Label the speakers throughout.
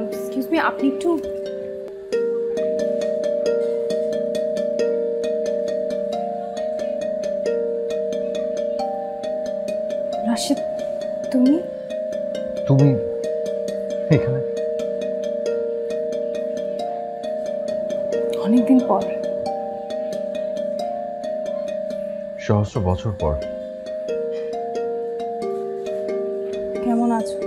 Speaker 1: Excuse me, আপনি একটু রাশিদ, তুমি
Speaker 2: তুমি এখানে
Speaker 1: অনেকদিন পর,
Speaker 2: সহস্র বছর পর।
Speaker 1: কেমন আছো?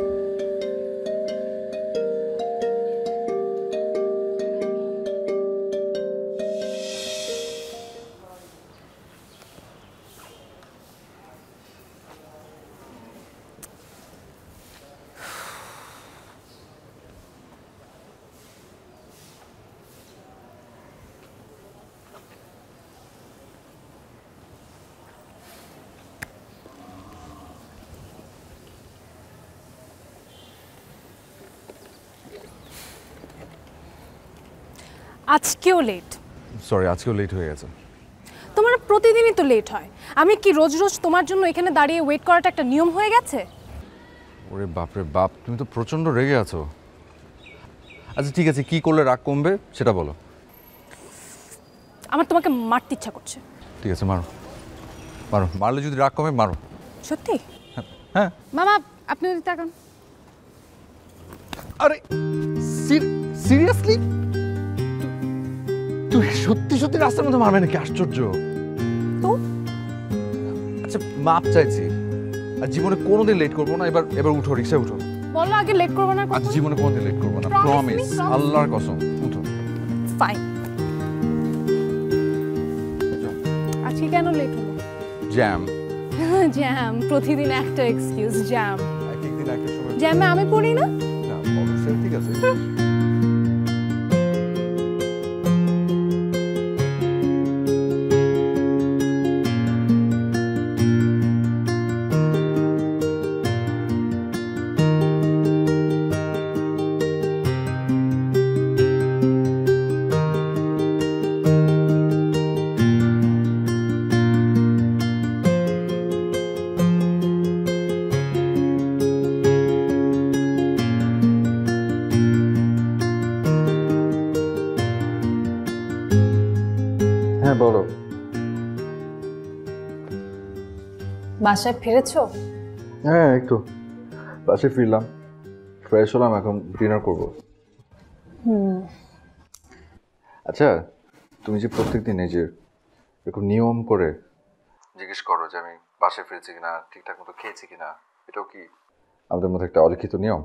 Speaker 1: আজকেও লেট?
Speaker 2: সরি, আজকেও লেট হয়ে গেছে।
Speaker 1: তোমার প্রতিদিনই তো লেট হয়। আমি কি রোজ রোজ তোমার জন্য এখানে দাঁড়িয়ে ওয়েট করাটা একটা নিয়ম হয়ে গেছে?
Speaker 2: ওরে বাপরে বাপ, তুমি তো প্রচণ্ড রেগে আছো। আচ্ছা ঠিক আছে, কি করলে রাগ কমবে সেটা বলো।
Speaker 1: আমার তোমাকে মারতে ইচ্ছা করছে।
Speaker 2: ঠিক আছে, মারো মারো, মারলে যদি রাগ কমে মারো।
Speaker 1: সত্যি?
Speaker 2: হ্যাঁ।
Speaker 1: মামা, আপনি যদি তাকান।
Speaker 2: আরে সিরিয়াসলি তুই সত্যি সত্যি রাস্তার মধ্যে মারবে নাকি? আশ্চর্য
Speaker 1: তো।
Speaker 2: আচ্ছা মাপ চাইছি, আর জীবনে কোনোদিন লেট করবো না। এবার উঠো, রিক্সায় উঠো।
Speaker 1: বলো আগে লেট করবো না।
Speaker 2: আচ্ছা জীবনে কোনোদিন লেট করবো না, প্রমিস, আল্লাহর কসম। উঠো।
Speaker 1: ফাইন। আজকে কেন লেট হলো?
Speaker 2: জ্যাম।
Speaker 1: জ্যাম? প্রতিদিন একটা এক্সকিউজ, জ্যাম।
Speaker 2: একদিন একটা সময়
Speaker 1: জ্যামে আমি পড়ি না।
Speaker 2: না, অবশ্যই ঠিক আছে। হ্যাঁ বলো।
Speaker 1: বাসায় ফিরেছো?
Speaker 2: হ্যাঁ একটু বাসায় ফিরলাম, ফ্রেশ হলাম, এখন ডিনার করবো। আচ্ছা তুমি যে প্রত্যেকদিন নিজের এরকম নিয়ম করে জিজ্ঞেস করো যে আমি বাসায় ফিরেছি কিনা, ঠিকঠাক মতো খেয়েছি কিনা, এটাও কি আমাদের মধ্যে একটা অলিখিত নিয়ম?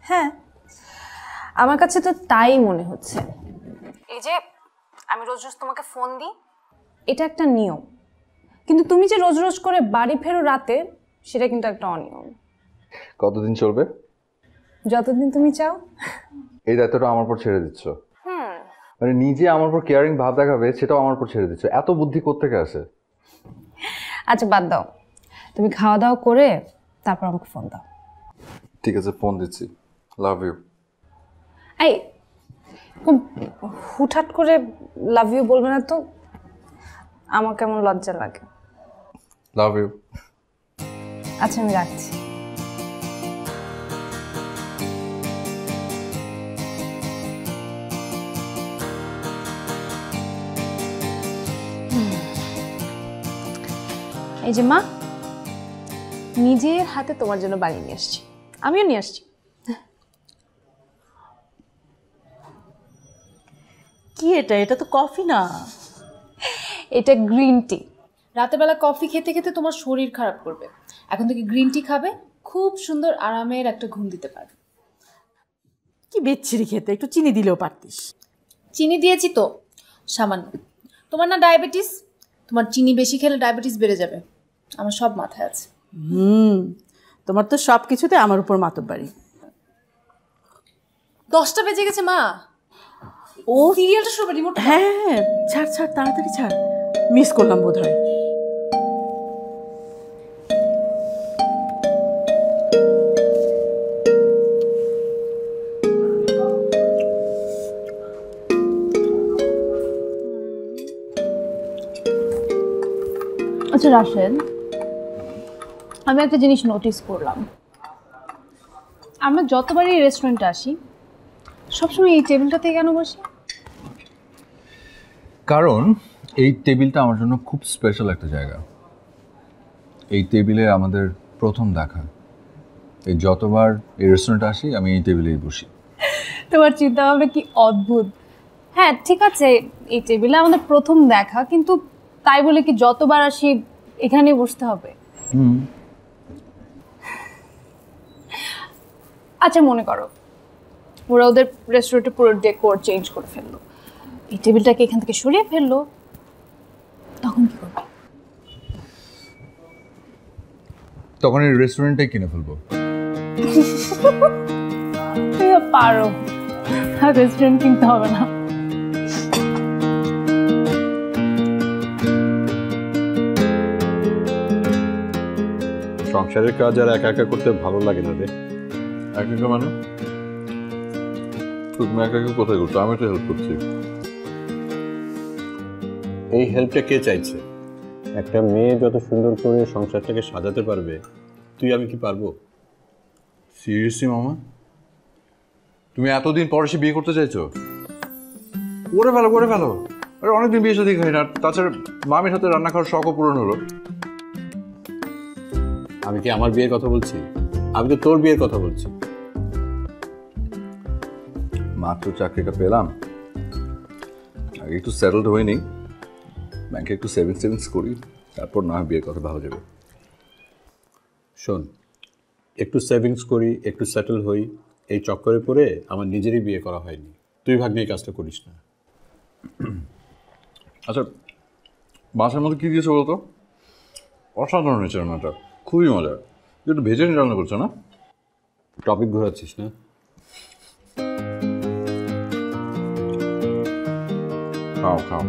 Speaker 1: হ্যাঁ, আমার কাছে তো তাই মনে হচ্ছে। এই যে আমি রোজ রোজ তোমাকে ফোন দিই, এটা একটা নিয়ম, কিন্তু তুমি যে রোজ রোজ করে বাড়ি ফেরো রাতে, সেটা কিন্তু একটা অনিয়ম।
Speaker 2: কতদিন চলবে?
Speaker 1: যতদিন তুমি চাও।
Speaker 2: এই দায়িত্বটা আমার উপর ছেড়ে দিচ্ছ? মানে নিজে আমার উপর কেয়ারিং ভাব দেখাবে, সেটাও আমার উপর ছেড়ে দিচ্ছ। এত বুদ্ধি কোত্থেকে আসে?
Speaker 1: আচ্ছা বাদ দাও, তুমি খাওয়া দাওয়া করে তারপর আমাকে ফোন দাও।
Speaker 2: ঠিক আছে, ফোন দিচ্ছি। Love you.
Speaker 1: এই হুটহাট করে লাভ ইউ বলবে না তো, আমার কেমন লজ্জা লাগে।
Speaker 2: Love you.
Speaker 1: আচ্ছা আমি রাখছি। এই যে মা, নিজের হাতে তোমার জন্য বানিয়ে নিয়ে আসছি। আমিও নিয়ে আসছি।
Speaker 3: কি এটা? এটা তো কফি না।
Speaker 1: এটা গ্রিন টি।
Speaker 4: রাতের বেলা কফি খেতে খেতে তোমার শরীর খারাপ করবে, এখন থেকে গ্রিন টি খাবে, খুব সুন্দর আরামের একটা ঘুম দিতে পারবে।
Speaker 3: কি বেচ্ছিরি খেতে, একটু চিনি দিলেও পারতিস।
Speaker 4: চিনি দিয়েছি তো সামান্য। তোমার না ডায়াবেটিস, তোমার চিনি বেশি খেলে ডায়াবেটিস বেড়ে যাবে, আমার সব মাথায় আছে।
Speaker 3: তোমার তো সব কিছুতে আমার উপর মাতব্বারি।
Speaker 4: 10টা বেজে গেছে মা। ও সিরিয়ালটা শুরু রিমোট।
Speaker 3: হ্যাঁ ছাড় ছাড়, তাড়াতাড়ি ছাড়, মিস করলাম বোধ হয়।
Speaker 1: আচ্ছা রাশেদ, আমি একটা জিনিস নোটিস করলাম, আমরা যতবারই রেস্টুরেন্টে আসি সবসময় এই টেবিলটাতে কেন বসি?
Speaker 2: কারণ এই টেবিলটা আমার জন্য খুব স্পেশাল একটা জায়গা। এই টেবিলে আমাদের প্রথম দেখা। এই যতবার এই রেস্টুরেন্টে আসি আমি এই টেবিলেই বসি।
Speaker 1: তোমার চিন্তা ভাবনা কি অদ্ভুত। হ্যাঁ ঠিক আছে, এই টেবিলে আমাদের প্রথম দেখা, কিন্তু তাই বলে কি যতবার আসি এখানেই বসতে হবে? আচ্ছা মনে করো ওরা ওদের রেস্টুরেন্টে পুরো ডেকোর চেঞ্জ করে ফেললো, এই টেবিলটাকে এখান থেকে সরিয়ে ফেললো, তখন কি করবে?
Speaker 2: তখন এই রেস্টুরেন্টটাই কিনে ফেলবো।
Speaker 1: তুমি পারো, রেস্টুরেন্ট কিনতে হবে না।
Speaker 5: সংসারের কাজ আর একা একা করতে ভালো লাগে না রে।
Speaker 2: একা একা মানে? তুমি একা একা কোথায় করছো? আমি তো হেল্প করছি।
Speaker 5: এই হেল্পটা কে চাইছে? একটা মেয়ে যত সুন্দর করে সংসারটাকে সাজাতে পারবে, তুই আমি কি পারবো?
Speaker 2: সিরিয়াসলি মামা, তুমি এতদিন পরে সে বিয়ে করতে চাইছো? করে ফেলো করে ফেলো। আরে অনেকদিন বিয়ে সাথে খাই না, তাছাড়া মামির হাতে রান্না খাওয়ার শখও পূরণ হলো।
Speaker 5: আমি কি আমার বিয়ের কথা বলছি? আমি তো তোর বিয়ের কথা বলছি।
Speaker 2: মাত্র চাকরিটা পেলাম, আগে একটু সেটেলড হয়ে নিই, ব্যাংকে একটু সেভিংস করি, তারপর না হয় বিয়ের কথা ভাবা যাবে।
Speaker 5: শোন, একটু সেভিংস করি, একটু সেটেল হই, এই চক্করে পড়ে আমার নিজেরই বিয়ে করা হয়নি। তুই ভাগ্নে এই কাজটা করিস না।
Speaker 2: আচ্ছা, বাসার মধ্যে কী দিয়েছো বলতো? অসাধারণ হয়েছে রান্নাটা, খুবই মজা। একটু ভেজে নিয়ে রান্না করছো না?
Speaker 5: টপিক ঘোরাচ্ছিস না?
Speaker 2: খাও খাও।